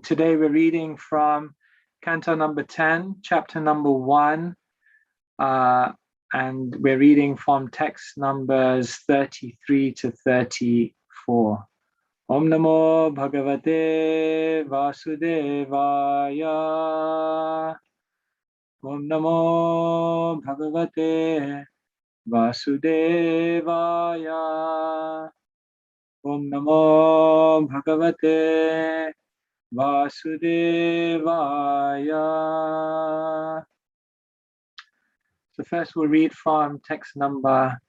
Today we're reading from Canto number 10, chapter number 1, and we're reading from text numbers 33 to 34. Om Namo Bhagavate Vasudevaya. Om Namo Bhagavate Vasudevaya. Om Namo Bhagavate Vasudevaya. So first we'll read from text number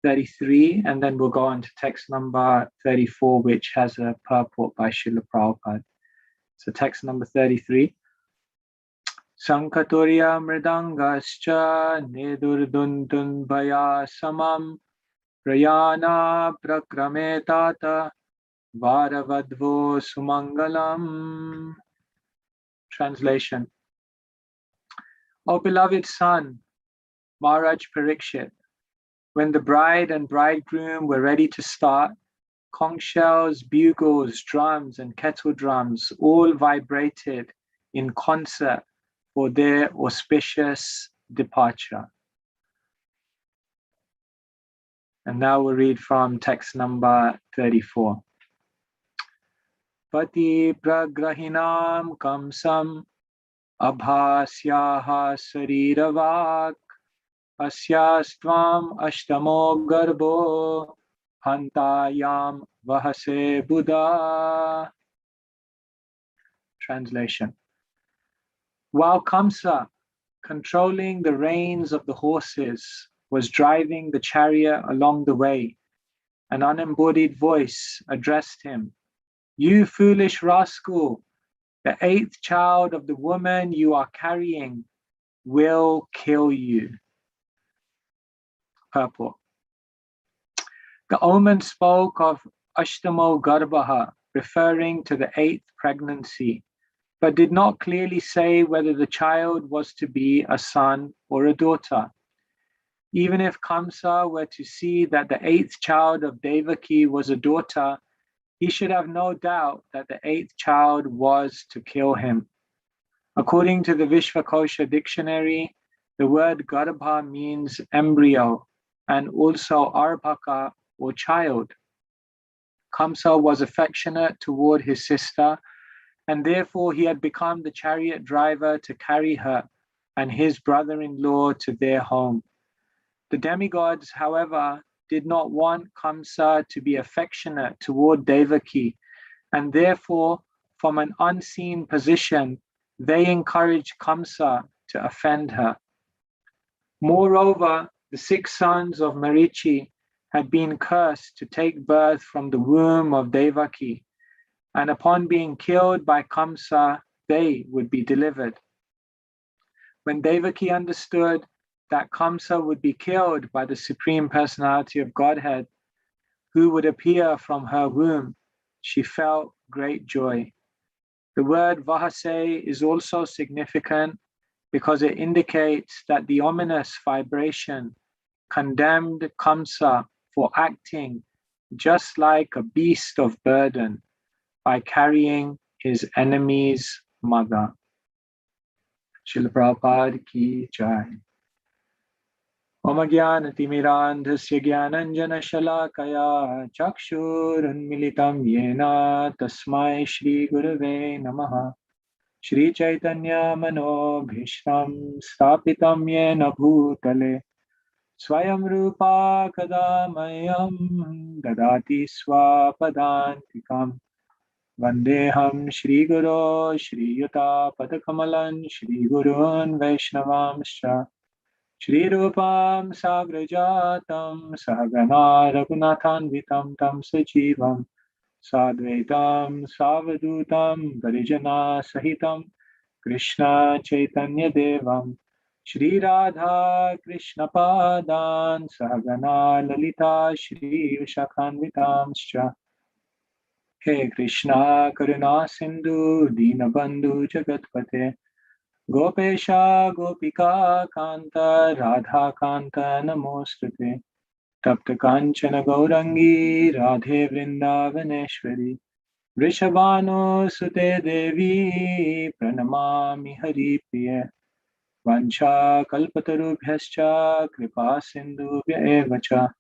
33 and then we'll go on to text number 34, which has a purport by Srila Prabhupada. So text number 33. Sankaturya mridangascha nedurdundun bhaya samam prayana prakrametata Varavadvo Sumangalam. Translation. O beloved son, Maharaj Parikshit, when the bride and bridegroom were ready to start, conch shells, bugles, drums, and kettle drums all vibrated in concert for their auspicious departure. And now we'll read from text number 34. Pati pragrahinam kamsam abhasyaha sariravaak asyastvam ashtamo garbo hantayam vahase buddha. Translation. While Kamsa, controlling the reins of the horses, was driving the chariot along the way, an unembodied voice addressed him. You foolish rascal, the 8th child of the woman you are carrying will kill you. Purport. The omen spoke of Ashtamo Garbhaha, referring to the 8th pregnancy, but did not clearly say whether the child was to be a son or a daughter. Even if Kamsa were to see that the 8th child of Devaki was a daughter, he should have no doubt that the 8th child was to kill him. According to the Vishvakosha dictionary, the word Garbha means embryo and also Arbhaka or child. Kamsa was affectionate toward his sister and therefore he had become the chariot driver to carry her and his brother-in-law to their home. The demigods, however, did not want Kamsa to be affectionate toward Devaki, and therefore, from an unseen position, they encouraged Kamsa to offend her. Moreover, the 6 sons of Marichi had been cursed to take birth from the womb of Devaki, and upon being killed by Kamsa, they would be delivered. When Devaki understood that Kamsa would be killed by the Supreme Personality of Godhead, who would appear from her womb, she felt great joy. The word Vahase is also significant because it indicates that the ominous vibration condemned Kamsa for acting just like a beast of burden by carrying his enemy's mother. Srila Prabhupada ki jai. Om Jnana-timirandhasya Jnananjana-shalakaya Chakshurunmilitam Yena Tasmai Shri Gurave Namaha. Shri Chaitanya Manobhishtam Stapitam Yena Bhutale Svayam Rupa Kadamayam Dadati Swapadantikam Vandeham Shri Guru Shri Yuta Padakamalan Shri Gurun Vaishnavamscha Shri Rupam Sagrajatam Sahagana Raghunathanvitam Tam Sajivam Sadvaitam Savadutam Garijana Sahitam Krishna Chaitanya Devam Shri Radha Krishna Padan Sahagana Lalita Shri Vishakhanvitamscha He Krishna Karuna Sindhu Dinabandhu Jagatpate Gopesha Gopika Kanta Radha Kanta Namostute Tapta Kanchana Gaurangi Radhe Vrindavaneshwari Vrishabhanu Sute Devi Pranamami Hari Priya Vancha Kalpatarubhyascha Kripa Sindhubhya Evacha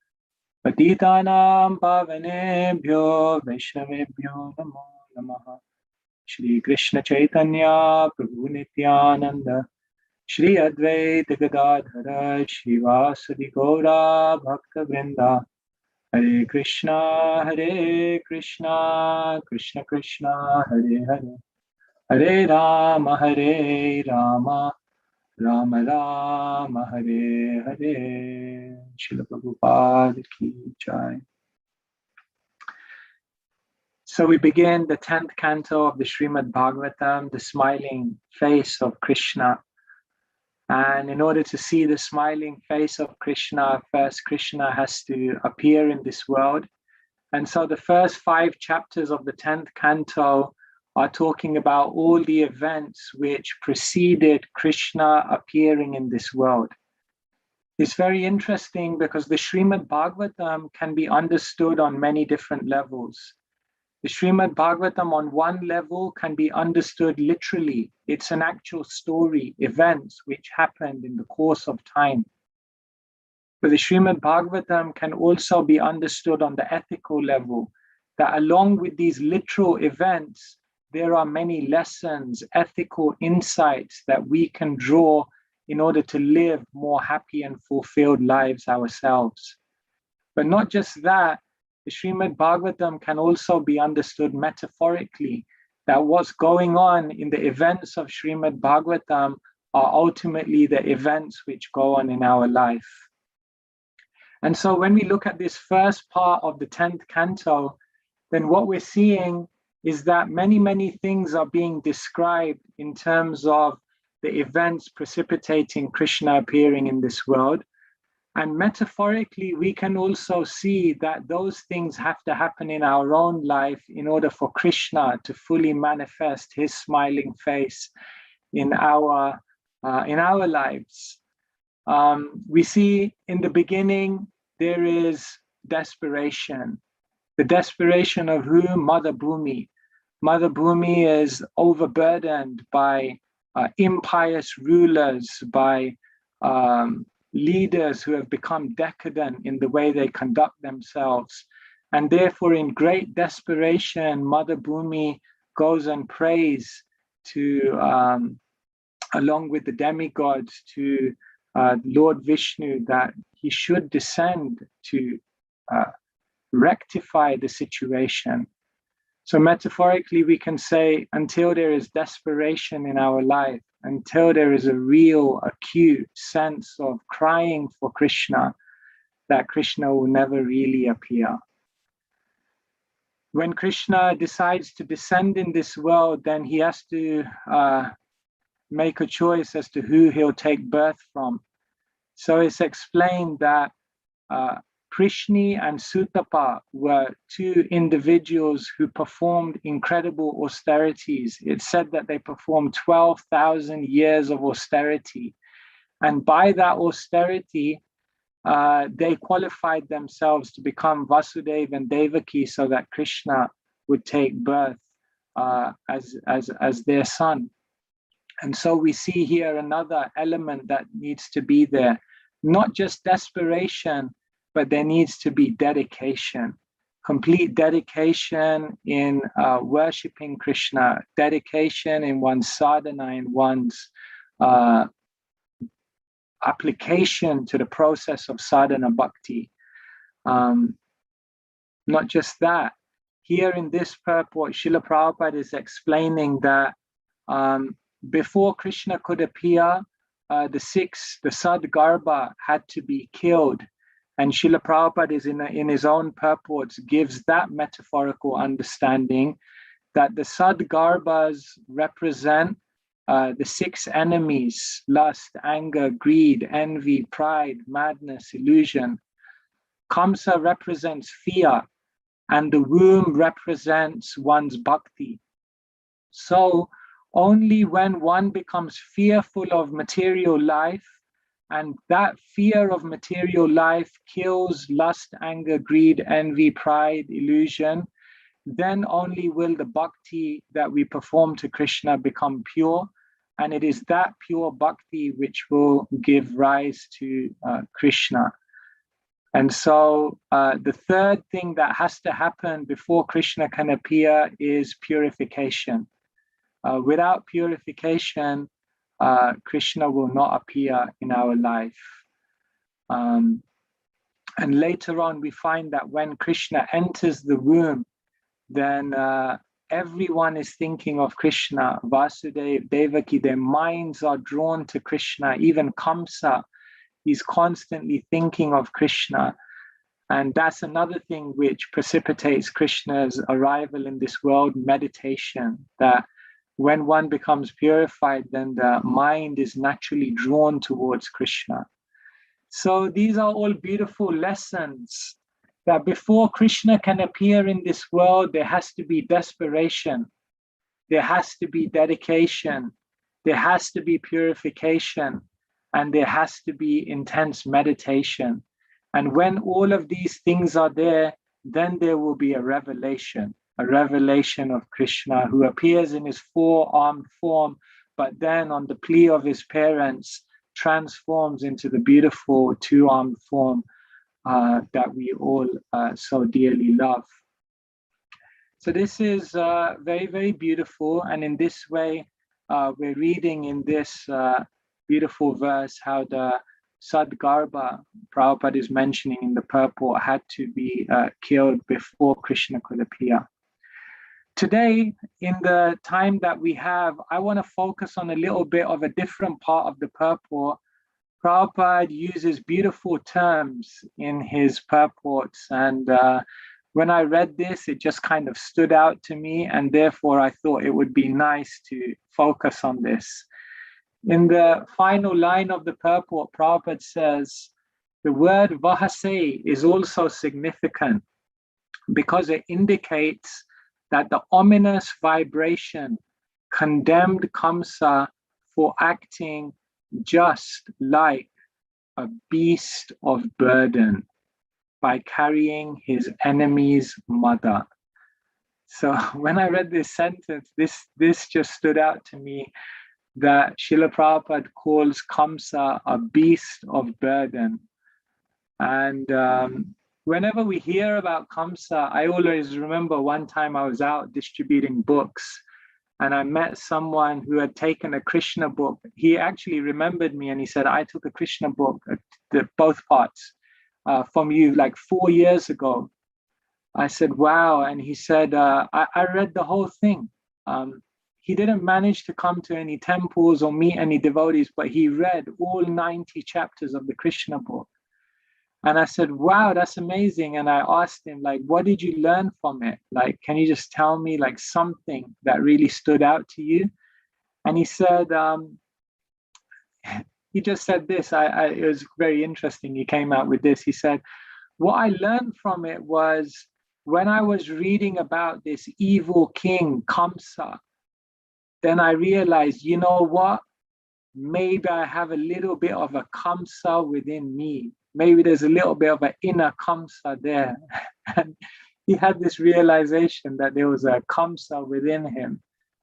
Patitanam Pavanebhyo Vaishnavebhyo Namo Namaha Shri Krishna Chaitanya Prabhu Nityananda Shri Advaita Gadadhara Shivasadi Gaura Bhakta Vrinda Hare Krishna Krishna Krishna Hare Hare Hare Rama Rama Rama Hare Hare Srila Prabhupada Ki Jai. So we begin the 10th canto of the Srimad Bhagavatam, the smiling face of Krishna. And in order to see the smiling face of Krishna, first Krishna has to appear in this world. And so the first 5 chapters of the 10th canto are talking about all the events which preceded Krishna appearing in this world. It's very interesting because the Srimad Bhagavatam can be understood on many different levels. The Srimad Bhagavatam on one level can be understood literally. It's an actual story, events which happened in the course of time. But the Srimad Bhagavatam can also be understood on the ethical level, that along with these literal events, there are many lessons, ethical insights that we can draw in order to live more happy and fulfilled lives ourselves. But not just that, the Srimad Bhagavatam can also be understood metaphorically, that what's going on in the events of Srimad Bhagavatam are ultimately the events which go on in our life. And so when we look at this first part of the 10th canto, then what we're seeing is that many things are being described in terms of the events precipitating Krishna appearing in this world. And metaphorically, we can also see that those things have to happen in our own life in order for Krishna to fully manifest his smiling face in our lives. We see in the beginning, there is desperation. The desperation of who? Mother Bhumi. Mother Bhumi is overburdened by impious rulers, by leaders who have become decadent in the way they conduct themselves. And therefore, in great desperation, Mother Bhumi goes and prays to, along with the demigods, to Lord Vishnu that he should descend to rectify the situation. So metaphorically, we can say, until there is desperation in our life, until there is a real acute sense of crying for Krishna, that Krishna will never really appear. When Krishna decides to descend in this world, then he has to make a choice as to who he'll take birth from. So it's explained that Prishni and Sutapa were 2 individuals who performed incredible austerities. It's said that they performed 12,000 years of austerity. And by that austerity, they qualified themselves to become Vasudeva and Devaki so that Krishna would take birth as their son. And so we see here another element that needs to be there, not just desperation, but there needs to be dedication, complete dedication in worshipping Krishna, dedication in one's sadhana, in one's application to the process of sadhana bhakti. Not just that, here in this purport, Srila Prabhupada is explaining that before Krishna could appear, the Sadgarbha had to be killed. And Srila Prabhupada is in his own purports gives that metaphorical understanding that the Sadgarbhas represent the 6 enemies: lust, anger, greed, envy, pride, madness, illusion. Kamsa represents fear, and the womb represents one's bhakti. So only when one becomes fearful of material life, and that fear of material life kills lust, anger, greed, envy, pride, illusion, then only will the bhakti that we perform to Krishna become pure. And it is that pure bhakti which will give rise to Krishna. And so the third thing that has to happen before Krishna can appear is purification. Without purification, Krishna will not appear in our life. And later on, we find that when Krishna enters the womb, then everyone is thinking of Krishna. Vasudeva, Devaki, their minds are drawn to Krishna. Even Kamsa, he's constantly thinking of Krishna. And that's another thing which precipitates Krishna's arrival in this world, meditation, that when one becomes purified, then the mind is naturally drawn towards Krishna. So these are all beautiful lessons that before Krishna can appear in this world, there has to be desperation, there has to be dedication, there has to be purification, and there has to be intense meditation. And when all of these things are there, then there will be a revelation of Krishna, who appears in his four-armed form, but then on the plea of his parents, transforms into the beautiful two-armed form that we all so dearly love. So this is very, very beautiful. And in this way, we're reading in this beautiful verse how the Sadgarbha, Prabhupada is mentioning in the purport, had to be killed before Krishna could appear. Today, in the time that we have, I want to focus on a little bit of a different part of the purport. Prabhupada uses beautiful terms in his purports, and when I read this, it just kind of stood out to me, and therefore I thought it would be nice to focus on this. In the final line of the purport, Prabhupada says, the word vahase is also significant because it indicates that the ominous vibration condemned Kamsa for acting just like a beast of burden by carrying his enemy's mother. So when I read this sentence, this just stood out to me, that Srila Prabhupada calls Kamsa a beast of burden. And whenever we hear about Kamsa, I always remember one time I was out distributing books, and I met someone who had taken a Krishna book. He actually remembered me, and he said, I took a Krishna book, both parts, from you like 4 years ago. I said, wow. And he said, I read the whole thing. He didn't manage to come to any temples or meet any devotees, but he read all 90 chapters of the Krishna book. And I said, wow, that's amazing. And I asked him, like, what did you learn from it? Like, can you just tell me like something that really stood out to you? And he said, he just said this. It was very interesting. He came out with this. He said, what I learned from it was when I was reading about this evil king, Kamsa, then I realized, you know what? Maybe I have a little bit of a Kamsa within me. Maybe there's a little bit of an inner Kamsa there. And he had this realization that there was a Kamsa within him,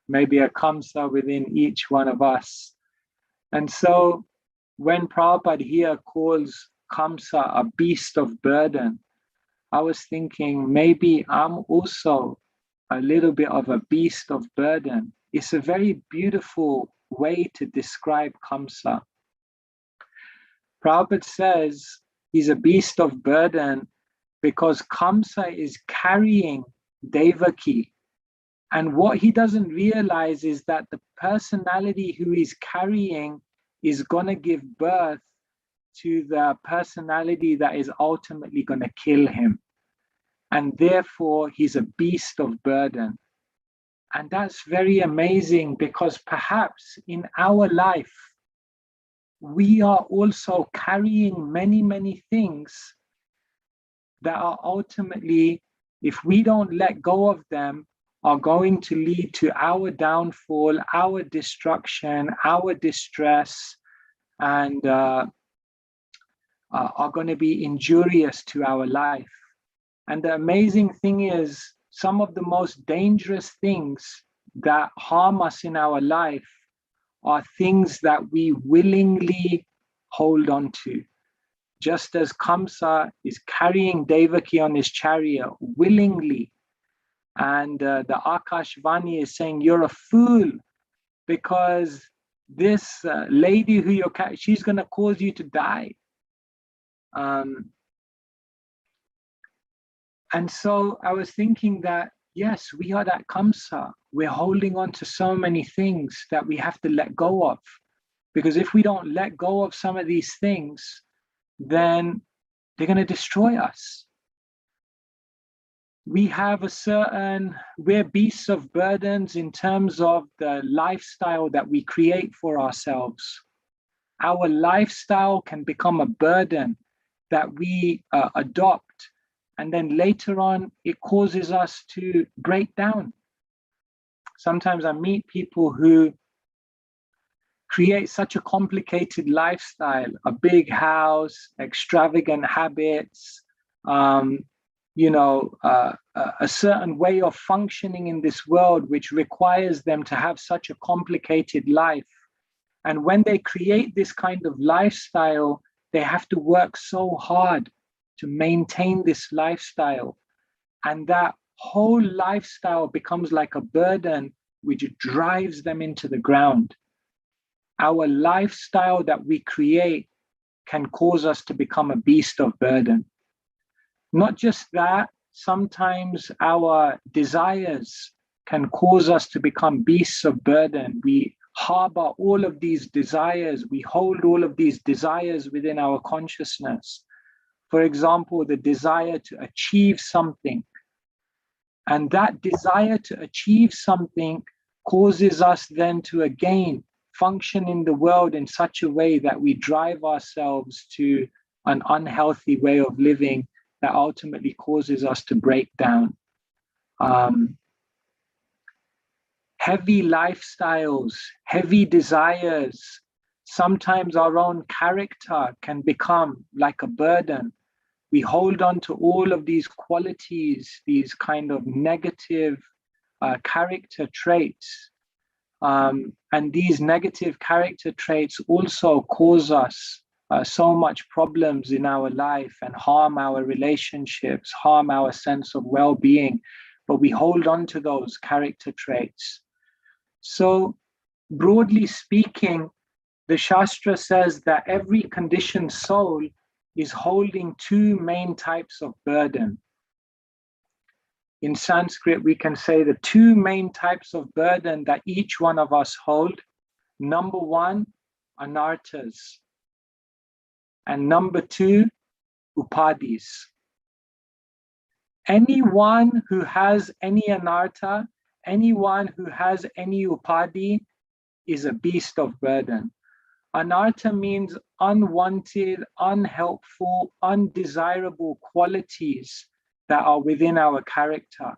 maybe a Kamsa within each one of us. And so when Prabhupada here calls Kamsa a beast of burden, I was thinking maybe I'm also a little bit of a beast of burden. It's a very beautiful way to describe Kamsa. Prabhupada says he's a beast of burden because Kamsa is carrying Devaki. And what he doesn't realize is that the personality who he's carrying is going to give birth to the personality that is ultimately going to kill him. And therefore, he's a beast of burden. And that's very amazing because perhaps in our life, we are also carrying many, many things that are ultimately, if we don't let go of them, are going to lead to our downfall, our destruction, our distress, and are going to be injurious to our life. And the amazing thing is, some of the most dangerous things that harm us in our life are things that we willingly hold on to. Just as Kamsa is carrying Devaki on his chariot willingly, and the Akashvani is saying, you're a fool, because this lady who you're carrying, she's going to cause you to die. And so I was thinking that, yes, we are that Kamsa. We're holding on to so many things that we have to let go of. Because if we don't let go of some of these things, then they're going to destroy us. We have we're beasts of burdens in terms of the lifestyle that we create for ourselves. Our lifestyle can become a burden that we adopt, and then later on, it causes us to break down. Sometimes I meet people who create such a complicated lifestyle, a big house, extravagant habits, a certain way of functioning in this world, which requires them to have such a complicated life. And when they create this kind of lifestyle, they have to work so hard to maintain this lifestyle. And that whole lifestyle becomes like a burden which drives them into the ground. Our lifestyle that we create can cause us to become a beast of burden. Not just that, sometimes our desires can cause us to become beasts of burden. We harbor all of these desires. We hold all of these desires within our consciousness. For example, the desire to achieve something. And that desire to achieve something causes us then to again function in the world in such a way that we drive ourselves to an unhealthy way of living that ultimately causes us to break down. Heavy lifestyles, heavy desires, sometimes our own character can become like a burden. We hold on to all of these qualities, these kind of negative character traits. And these negative character traits also cause us so much problems in our life and harm our relationships, harm our sense of well-being, but we hold on to those character traits. So broadly speaking, the Shastra says that every conditioned soul is holding two main types of burden. In Sanskrit, we can say the two main types of burden that each one of us hold. Number one, anarthas. And number two, upadhis. Anyone who has any anartha, anyone who has any upadhi is a beast of burden. Anartha means unwanted, unhelpful, undesirable qualities that are within our character.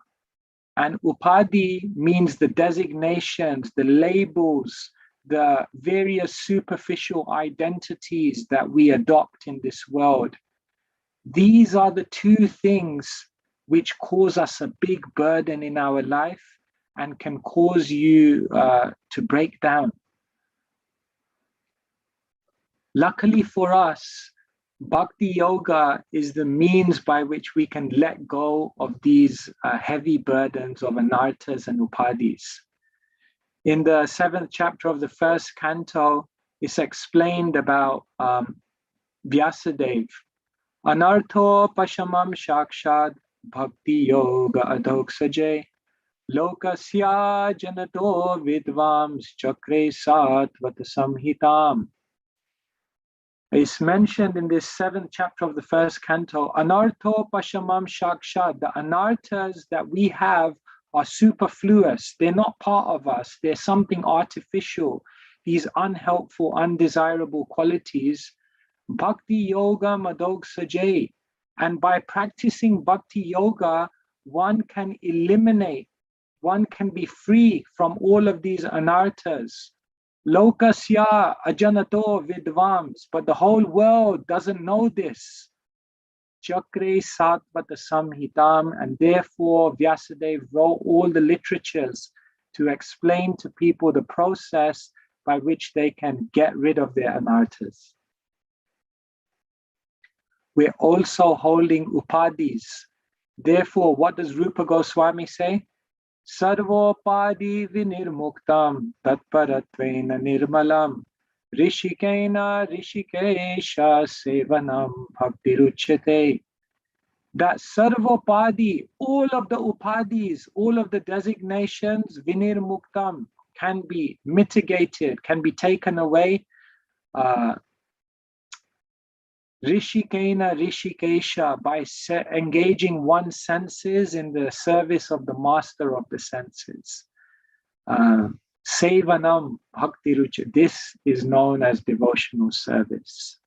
And upadhi means the designations, the labels, the various superficial identities that we adopt in this world. These are the two things which cause us a big burden in our life and can cause you to break down. Luckily for us, Bhakti Yoga is the means by which we can let go of these heavy burdens of anarthas and upadhis. In the 7th chapter of the 1st canto, it's explained about Vyasadeva. Anartho pashamam shakshad bhakti yoga adhoksaje lokasya janato vidvams chakre satvat samhitam. It's mentioned in this 7th chapter of the 1st canto, anartho pashamam shakshad. The anarthas that we have are superfluous. They're not part of us. They're something artificial. These unhelpful, undesirable qualities. Bhakti yoga madog sajay. And by practicing bhakti yoga, one can eliminate, one can be free from all of these anarthas. Lokasya ajanato vidvams. But the whole world doesn't know this. Chakre Satvata Samhitam, and therefore Vyasadeva wrote all the literatures to explain to people the process by which they can get rid of their anarthas. We're also holding upadhis. Therefore, what does Rupa Goswami say? Sarvopadi vinirmuktam tatparatvena nirmalam rishikena rishikesha sevanam bhaktiruchyate. That sarvopadi, all of the upadhis, all of the designations, vinirmuktam, can be mitigated, can be taken away. Rishikena rishikesha, by engaging one's senses in the service of the master of the senses. Sevanam bhakti rucha, this is known as devotional service.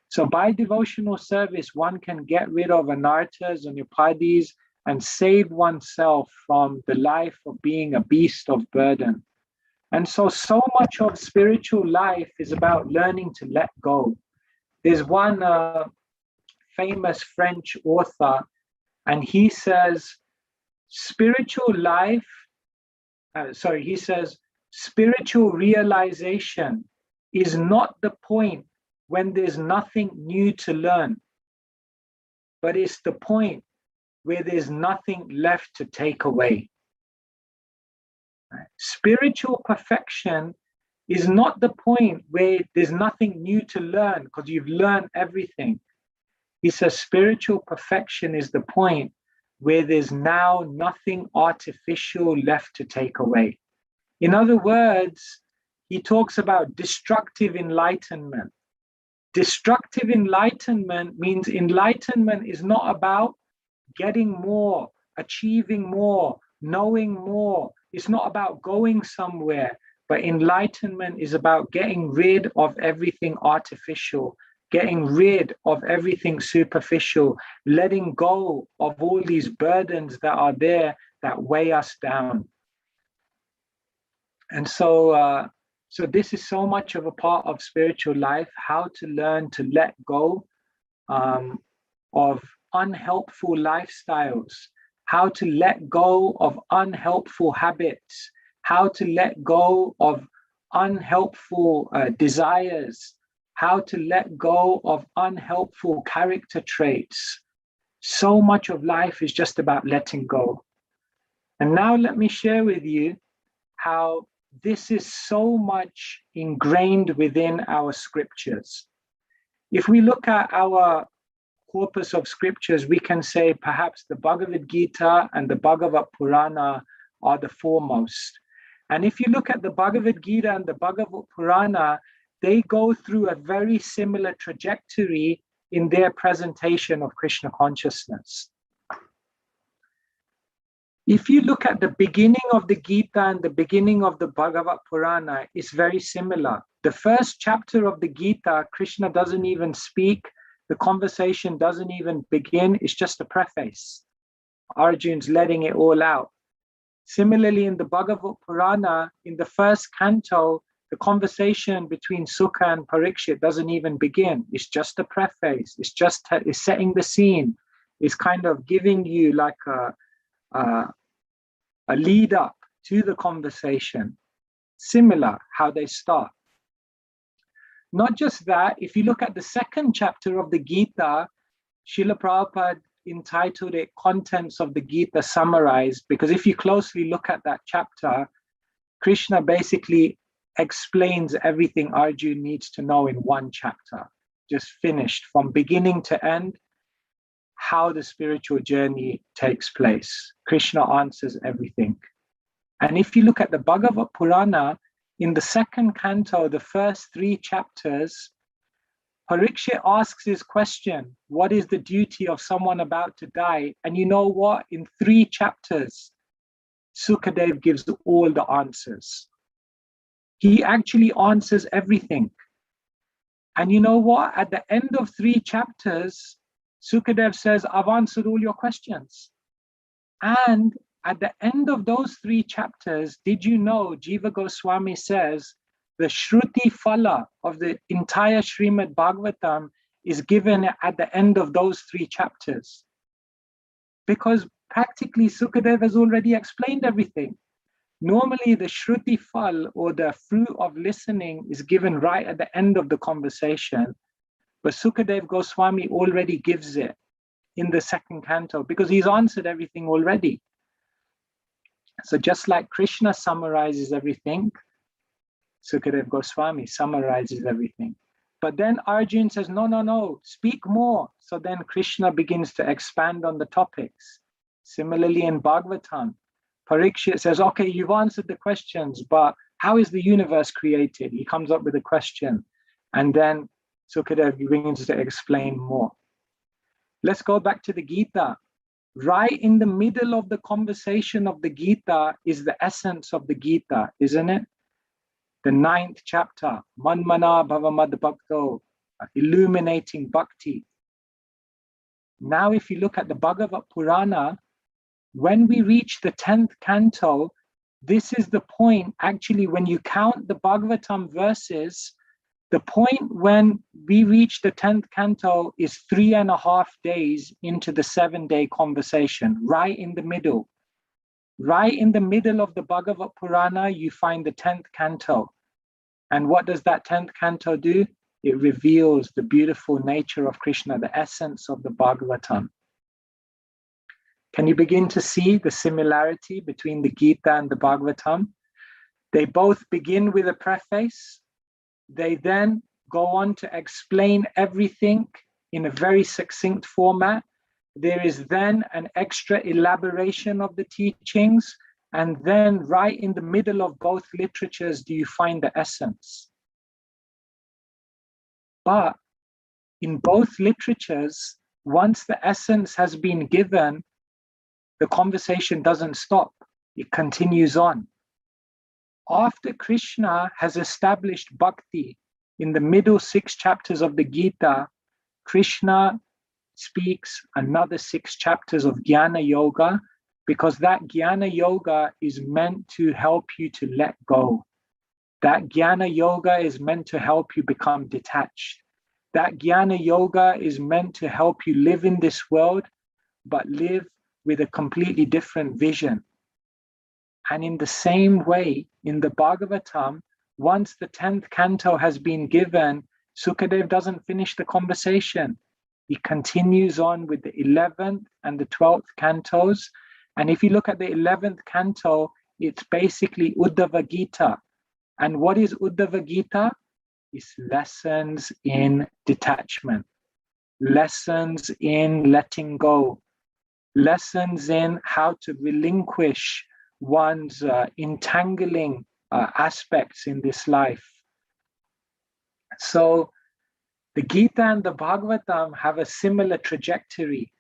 So by devotional service, one can get rid of anarthas and upadhis and save oneself from the life of being a beast of burden. And so much of spiritual life is about learning to let go. There's one famous French author, and he says, spiritual realization is not the point when there's nothing new to learn, but it's the point where there's nothing left to take away. Spiritual perfection is not the point where there's nothing new to learn because you've learned everything. He says spiritual perfection is the point where there's now nothing artificial left to take away. In other words, he talks about destructive enlightenment. Destructive enlightenment means enlightenment is not about getting more, achieving more, knowing more. It's not about going somewhere. But enlightenment is about getting rid of everything artificial, getting rid of everything superficial, letting go of all these burdens that are there that weigh us down. And so this is so much of a part of spiritual life, how to learn to let go of unhelpful lifestyles, how to let go of unhelpful habits, how to let go of unhelpful desires, how to let go of unhelpful character traits. So much of life is just about letting go. And now let me share with you how this is so much ingrained within our scriptures. If we look at our corpus of scriptures, we can say perhaps the Bhagavad Gita and the Bhagavad Purana are the foremost. And if you look at the Bhagavad Gita and the Bhagavad Purana, they go through a very similar trajectory in their presentation of Krishna consciousness. If you look at the beginning of the Gita and the beginning of the Bhagavad Purana, it's very similar. The first chapter of the Gita, Krishna doesn't even speak. The conversation doesn't even begin. It's just a preface. Arjun's letting it all out. Similarly, in the Bhagavad Purana, in the first canto, the conversation between Sukha and Parikshit doesn't even begin. It's just a preface. It's setting the scene. It's kind of giving you like a lead up to the conversation. Similar how they start. Not just that, if you look at the second chapter of the Gita, Srila Prabhupada entitled it Contents of the Gita Summarized, because if you closely look at that chapter, Krishna basically explains everything Arjuna needs to know in one chapter, just finished from beginning to end, how the spiritual journey takes place. Krishna answers everything. And if you look at the Bhagavad Purana, in the second canto, the first 3 chapters, Parikshit asks his question, what is the duty of someone about to die? And you know what? In 3 chapters, Sukadev gives all the answers. He actually answers everything. And you know what? At the end of 3 chapters, Sukadev says, I've answered all your questions. And at the end of those 3 chapters, did you know, Jiva Goswami says, the Shruti Phala of the entire Srimad Bhagavatam is given at the end of those 3 chapters? Because practically Sukadev has already explained everything. Normally the Shruti Phal, or the fruit of listening, is given right at the end of the conversation. But Sukadev Goswami already gives it in the 2nd canto because he's answered everything already. So just like Krishna summarizes everything, Sukadev Goswami summarizes everything. But then Arjun says, no, speak more. So then Krishna begins to expand on the topics. Similarly in Bhagavatam, Parikshit says, okay, you've answered the questions, but how is the universe created? He comes up with a question. And then Sukadev begins to explain more. Let's go back to the Gita. Right in the middle of the conversation of the Gita is the essence of the Gita, isn't it? The 9th chapter, Manmana Bhavamad Bhakto, illuminating bhakti. Now, if you look at the Bhagavat Purana, when we reach the 10th canto, this is the point, actually, when you count the Bhagavatam verses, the point when we reach the 10th canto is 3.5 days into the 7-day conversation, right in the middle. Right in the middle of the Bhagavat Purana, you find the 10th canto. And what does that 10th canto do? It reveals the beautiful nature of Krishna, the essence of the Bhagavatam. Can you begin to see the similarity between the Gita and the Bhagavatam? They both begin with a preface. They then go on to explain everything in a very succinct format. There is then an extra elaboration of the teachings. And then right in the middle of both literatures, do you find the essence? But in both literatures, once the essence has been given, the conversation doesn't stop. It continues on. After Krishna has established bhakti in the middle 6 chapters of the Gita, Krishna speaks another 6 chapters of Jnana Yoga, because that Jnana Yoga is meant to help you to let go. That Jnana Yoga is meant to help you become detached. That Jnana Yoga is meant to help you live in this world, but live with a completely different vision. And in the same way, in the Bhagavatam, once the 10th canto has been given, Sukadev doesn't finish the conversation. He continues on with the 11th and the 12th cantos. And if you look at the 11th canto, it's basically Uddhava Gita. And what is Uddhava Gita? It's lessons in detachment, lessons in letting go, lessons in how to relinquish one's entangling aspects in this life. So the Gita and the Bhagavatam have a similar trajectory,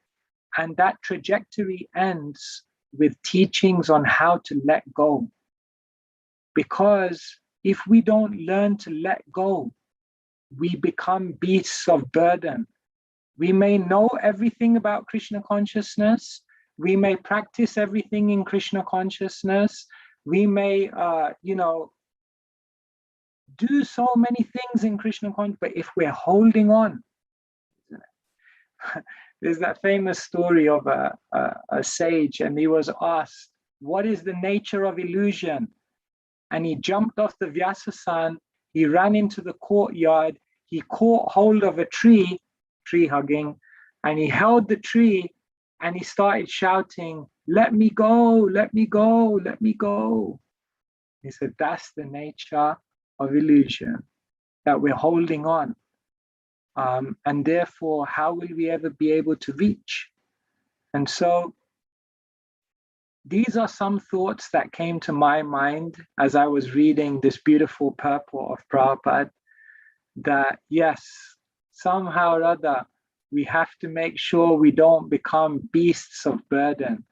and that trajectory ends with teachings on how to let go. Because if we don't learn to let go, we become beasts of burden. We may know everything about Krishna consciousness. We may practice everything in Krishna consciousness. We may, do so many things in Krishna consciousness, but if we're holding on, there's that famous story of a sage, and he was asked, what is the nature of illusion? And he jumped off the Vyasasan, he ran into the courtyard, he caught hold of a tree hugging, and he held the tree and he started shouting, let me go, let me go, let me go. He said, that's the nature of illusion, that we're holding on. And therefore, how will we ever be able to reach? And so these are some thoughts that came to my mind as I was reading this beautiful purport of Prabhupada, that yes, somehow or other, we have to make sure we don't become beasts of burden.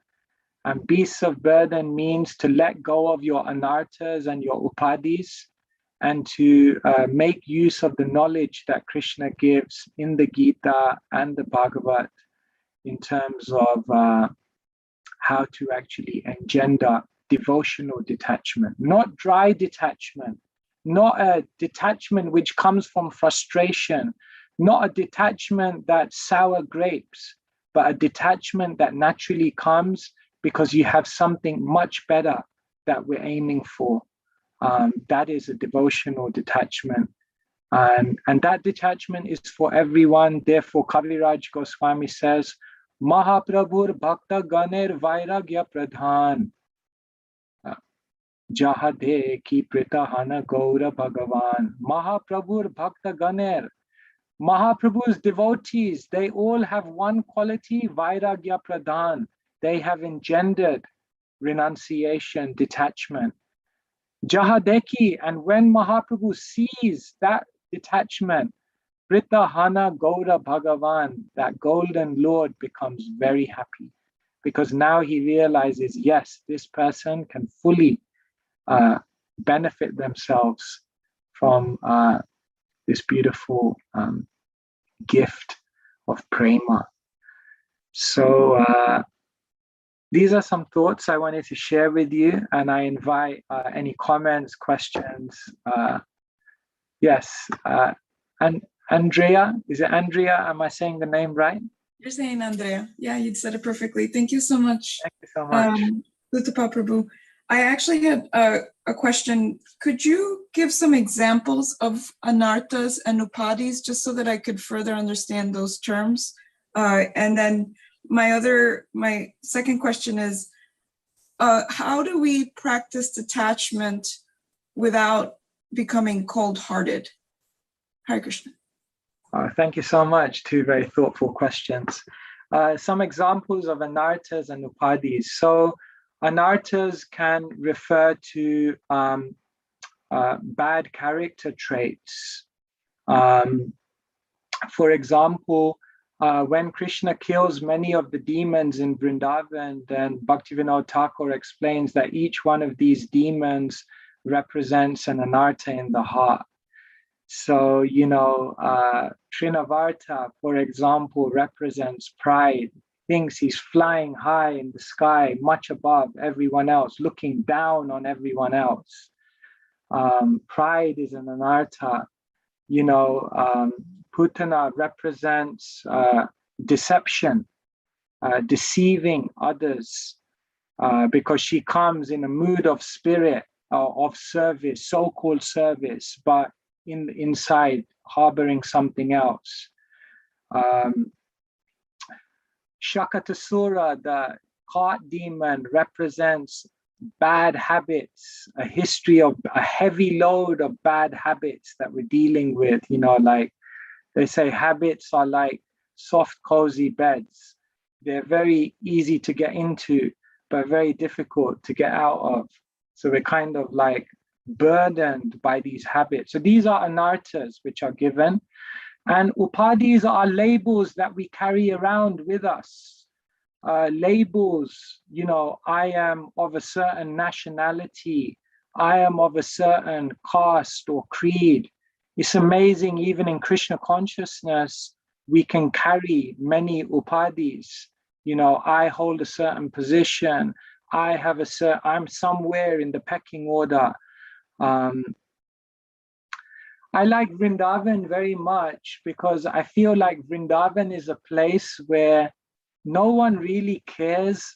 And beasts of burden means to let go of your anarthas and your upadhis, and to make use of the knowledge that Krishna gives in the Gita and the Bhagavat in terms of how to actually engender devotional detachment, not dry detachment, not a detachment which comes from frustration, not a detachment that's sour grapes, but a detachment that naturally comes because you have something much better that we're aiming for. That is a devotional detachment. And that detachment is for everyone. Therefore, Kaviraj Goswami says, Mahaprabhur Bhakta Ganer Vairagya Pradhan. Jahade ki pritahana Gaura Bhagavan. Mahaprabhur Bhakta Ganer. Mahaprabhu's devotees, they all have one quality, Vairagya Pradhan. They have engendered renunciation, detachment. Jahadeki, and when Mahaprabhu sees that detachment, Pritahana Gaura Bhagavan, that golden Lord becomes very happy, because now he realizes, yes, this person can fully benefit themselves from this beautiful gift of prema. So these are some thoughts I wanted to share with you, and I invite any comments, questions. Yes, and Andrea, is it Andrea? Am I saying the name right? You're saying Andrea. Yeah, you said it perfectly. Thank you so much. Thank you so much. Uttapa Prabhu. I actually had a question. Could you give some examples of anarthas and upadis, just so that I could further understand those terms? And then my second question is, how do we practice detachment without becoming cold-hearted? Hare Krishna. Thank you so much. Two very thoughtful questions. Some examples of anarthas and upadis. So anarthas can refer to bad character traits. For example, when Krishna kills many of the demons in Vrindavan, then Bhaktivinoda Thakur explains that each one of these demons represents an anartha in the heart. So, Trinavarta, for example, represents pride, thinks he's flying high in the sky, much above everyone else, looking down on everyone else. Pride is an anartha. Putana represents deception, deceiving others, because she comes in a mood of spirit, of service, so-called service, but inside harboring something else. Shakatasura, the cart demon, represents bad habits, a history of a heavy load of bad habits that we're dealing with. Like they say, habits are like soft, cozy beds. They're very easy to get into, but very difficult to get out of. So we're kind of like burdened by these habits. So these are anarthas which are given. And upadis are labels that we carry around with us. Labels, I am of a certain nationality. I am of a certain caste or creed. It's amazing, even in Krishna consciousness, we can carry many upadis. I hold a certain position. I'm somewhere in the pecking order. I like Vrindavan very much because I feel like Vrindavan is a place where no one really cares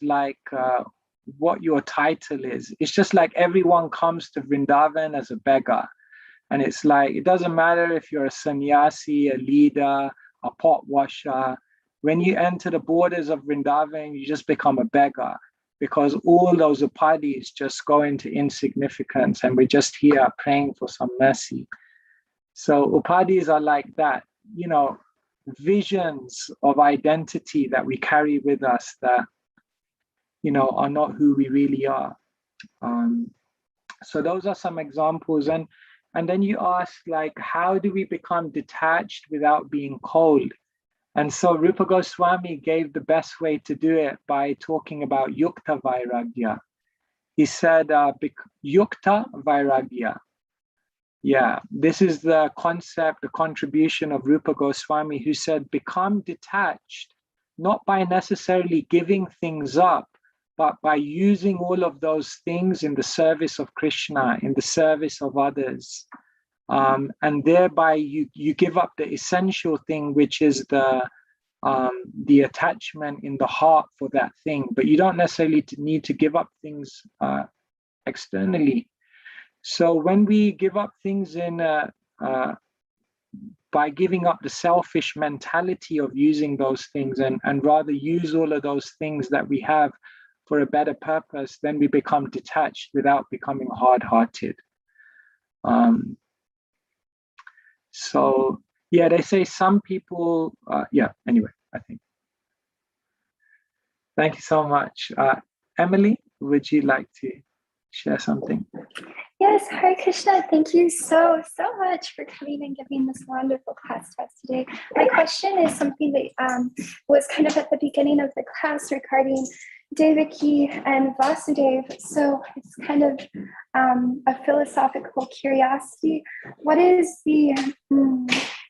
what your title is. It's just like everyone comes to Vrindavan as a beggar. And it's like, it doesn't matter if you're a sannyasi, a leader, a pot washer. When you enter the borders of Vrindavan, you just become a beggar, because all those upadis just go into insignificance, and we're just here praying for some mercy. So upadis are like that, visions of identity that we carry with us that, are not who we really are. So those are some examples. And then you ask, how do we become detached without being cold? And so Rupa Goswami gave the best way to do it by talking about yukta vairagya. He said, yukta vairagya. Yeah, this is the concept, the contribution of Rupa Goswami, who said, become detached, not by necessarily giving things up, but by using all of those things in the service of Krishna, in the service of others. and thereby you give up the essential thing, which is the attachment in the heart for that thing. But you don't necessarily need to give up things externally. So when we give up things by giving up the selfish mentality of using those things and rather use all of those things that we have for a better purpose, then we become detached without becoming hard-hearted. So yeah, they say some people, anyway, I think. Thank you so much. Emily, would you like to share something? Yes, Hare Krishna. Thank you so much for coming and giving this wonderful class to us today. My question is something that was kind of at the beginning of the class regarding Devaki and Vasudev. So it's kind of a philosophical curiosity. What is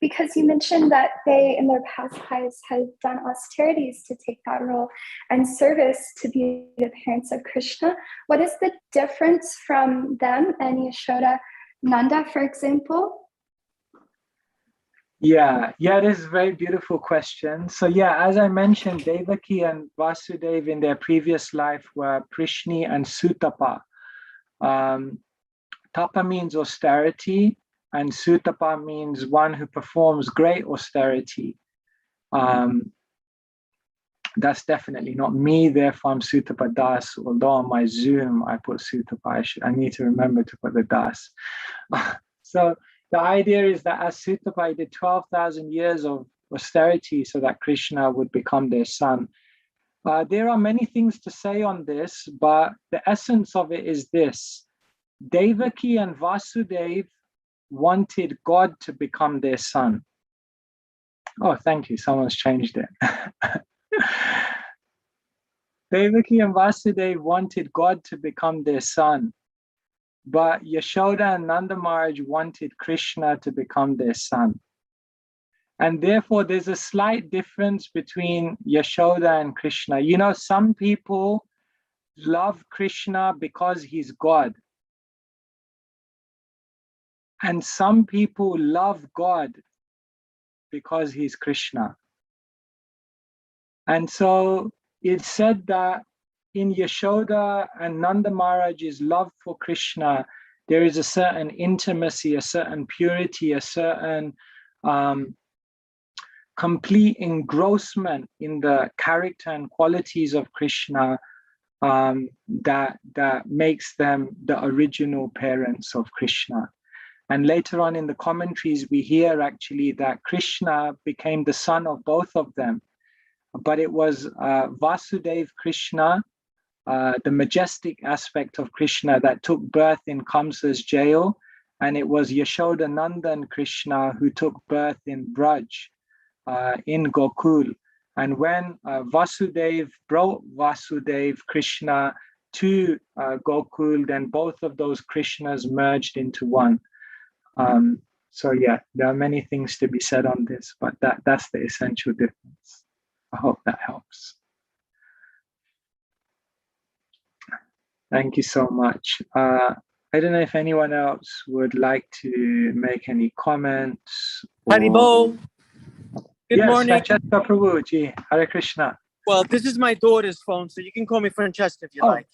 because you mentioned that they in their past lives had done austerities to take that role and service to be the parents of Krishna. What is the difference from them and Yashoda Nanda, for example? Yeah, this is a very beautiful question. So yeah, as I mentioned, Devaki and Vasudev in their previous life were Prishni and Sutapa. Tapa means austerity, and Sutapa means one who performs great austerity. That's definitely not me, therefore I'm Sutapa Das, although on my Zoom I put Sutapa. I need to remember to put the Das. So the idea is that as Sutapa did 12,000 years of austerity so that Krishna would become their son. There are many things to say on this, but the essence of it is this. Devaki and Vasudev wanted God to become their son. Oh, thank you. Someone's changed it. Devaki and Vasudev wanted God to become their son, but Yashoda and Nanda Maharaj wanted Krishna to become their son. And therefore, there's a slight difference between Yashoda and Krishna. You know, some people love Krishna because he's God. And some people love God because he's Krishna. And so it's said that in Yashoda and Nanda Maharaj's love for Krishna, there is a certain intimacy, a certain purity, a certain complete engrossment in the character and qualities of Krishna that makes them the original parents of Krishna. And later on in the commentaries, we hear actually that Krishna became the son of both of them. But it was Vasudev Krishna, the majestic aspect of Krishna, that took birth in Kamsa's jail. And it was Yashoda Nandan Krishna who took birth in Braj, in Gokul. And when Vasudev brought Vasudev Krishna to Gokul, then both of those Krishnas merged into one. So yeah, there are many things to be said on this, but that's the essential difference. I hope that helps. Thank you so much. I don't know if anyone else would like to make any comments. Haribo. Good morning. Francesca Prabhuji, Hare Krishna. Well, this is my daughter's phone, so you can call me Francesca if you like.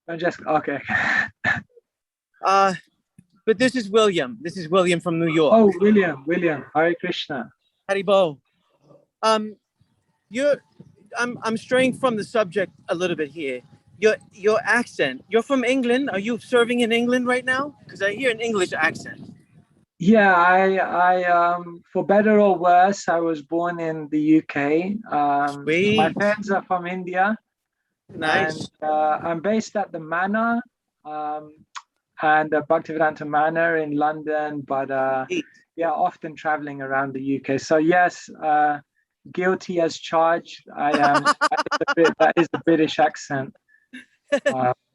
Francesca, okay. But this is William. This is William from New York. Oh, William, Hare Krishna. Haribo. I'm straying from the subject a little bit here. Your accent. You're from England. Are you serving in England right now? Because I hear an English accent. Yeah, I for better or worse, I was born in the UK. Sweet. My parents are from India. Nice. And I'm based at the Manor and the Bhaktivedanta Manor in London, but often traveling around the UK. So yes, guilty as charged. I am. That is the British accent.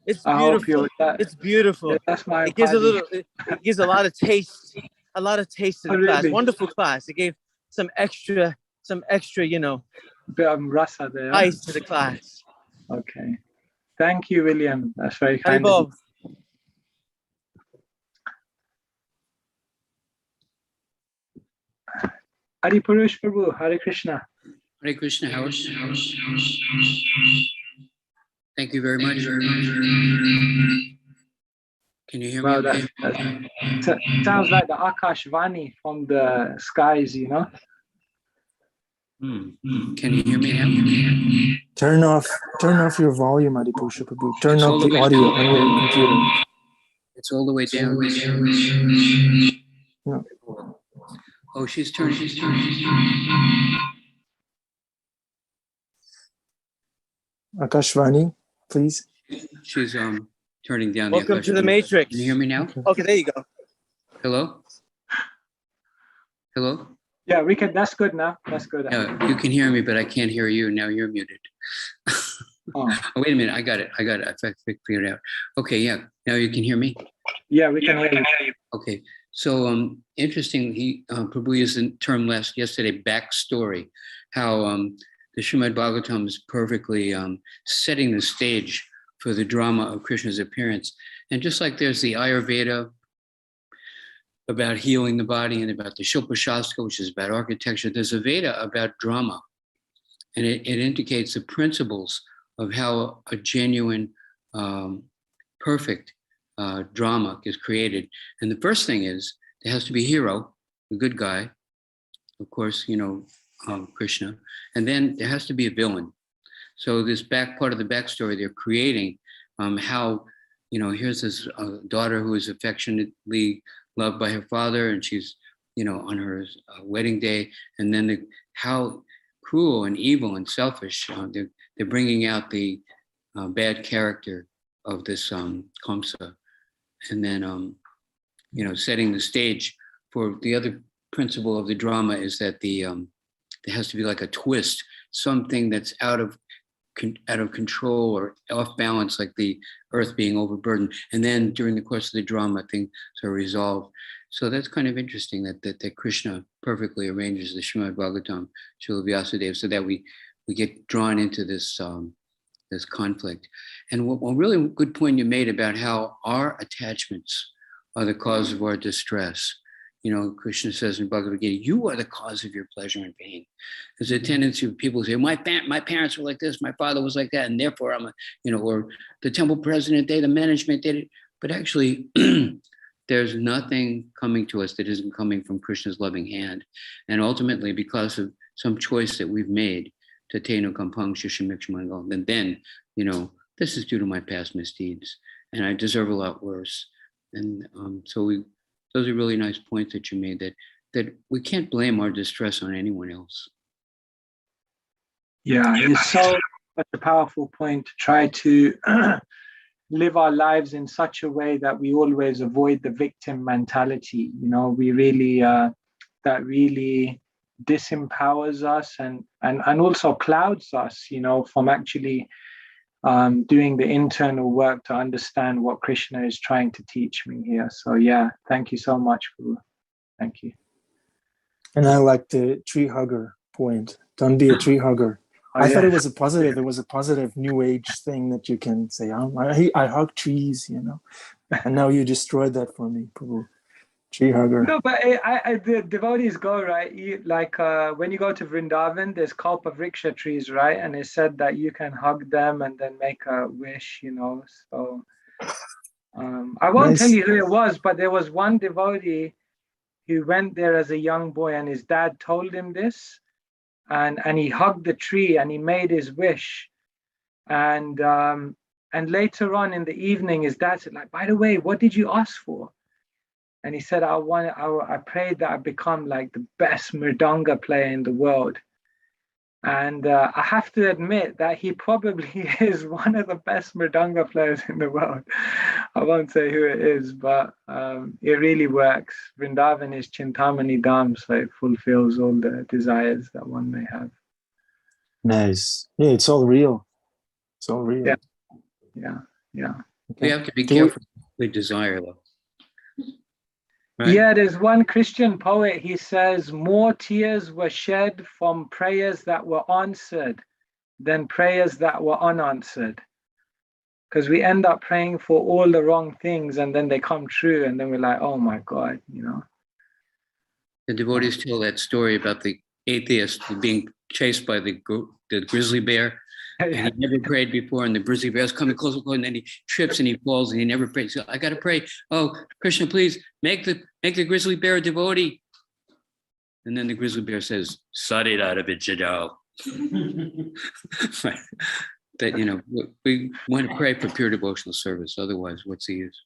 It's beautiful. It's beautiful. Yeah, that's my. It gives a lot of taste. A lot of taste to the class. Really? Wonderful class. It gave some extra, bit of rasa there. Ice to the class. Okay. Thank you, William. That's very kind. Haribo. Hari Purush Prabhu, Hare Krishna. Hare Krishna, how are you? Thank you very much. Can you hear me? Wow, Okay? sounds like the Akashvani from the skies, you know? Can you hear me now? Turn off your volume, Adipusha Prabhu. Turn It's all off the the way audio down. on your computer. It's all the way down. No. Oh, she's turning. Akashvani, please. She's turning down the Welcome to the Akashvani. Matrix. Can you hear me now? Okay, there you go. Hello? Hello? Yeah, we can. That's good now. That's good. You can hear me, but I can't hear you. Now you're muted. Oh. Oh, wait a minute. I got it. I figured it out. Okay, yeah. Now you can hear me? Yeah, we can hear you. Okay. So interesting, Prabhu used the term yesterday, backstory, how the Srimad Bhagavatam is perfectly setting the stage for the drama of Krishna's appearance. And just like there's the Ayurveda about healing the body and about the Shilpa Shastra, which is about architecture, there's a Veda about drama. And it indicates the principles of how a genuine, perfect drama is created. And the first thing is, there has to be a hero, a good guy, of course, Krishna, and then there has to be a villain. So this back part of the backstory, they're creating how, here's this daughter who is affectionately loved by her father, and she's, on her wedding day, and then how cruel and evil and selfish, they're bringing out the bad character of this Kamsa, and then, setting the stage for the other principle of the drama is that there has to be like a twist, something that's out of control or off balance, like the earth being overburdened. And then during the course of the drama, things are resolved. So that's kind of interesting that Krishna perfectly arranges the Srimad Bhagavatam, Srila Vyasadeva, so that we get drawn into this this conflict. And one really good point you made about how our attachments are the cause of our distress. Krishna says in Bhagavad Gita, you are the cause of your pleasure and pain. There's a tendency of people to say, my parents were like this, my father was like that, and therefore I'm or the temple president, the management did it. But actually, there's nothing coming to us that isn't coming from Krishna's loving hand. And ultimately, because of some choice that we've made, Tateno Kampang Shishimikshmangal, and then, this is due to my past misdeeds, and I deserve a lot worse. And those are really nice points that you made, that we can't blame our distress on anyone else. Yeah, it's such a powerful point to try to live our lives in such a way that we always avoid the victim mentality. We really, that really disempowers us and also clouds us, from actually doing the internal work to understand what Krishna is trying to teach me here. So yeah, thank you so much, Guru. Thank you. And I like the tree hugger point. Don't be a tree hugger. I thought it was a positive. It was a positive new age thing that you can say, I hug trees, And now you destroyed that for me, Prabhu. Tree hugger. No, but the devotees go, right? When you go to Vrindavan, there's Kalpa Vriksha trees, right? And it said that you can hug them and then make a wish, So I won't tell you who it was, but there was one devotee who went there as a young boy, and his dad told him this, and he hugged the tree and he made his wish, and later on in the evening, his dad said, by the way, what did you ask for? And he said, I prayed that I become like the best mridanga player in the world. And I have to admit that he probably is one of the best mridanga players in the world. I won't say who it is, but it really works. Vrindavan is Chintamani Dham, so it fulfills all the desires that one may have. Nice. Yeah, it's all real. It's all real. Yeah. Okay. We have to be careful with desire, though. Right? Yeah, there's one Christian poet, he says, more tears were shed from prayers that were answered than prayers that were unanswered. Because we end up praying for all the wrong things and then they come true and then we're like, oh my God, The devotees tell that story about the atheist being chased by the grizzly bear. And he never prayed before, and the grizzly bear's coming closer, and then he trips and he falls, and he never prays. So I got to pray. Oh, Krishna, please make the grizzly bear a devotee. And then the grizzly bear says, "Sarira Vichado." That we want to pray for pure devotional service. Otherwise, what's the use?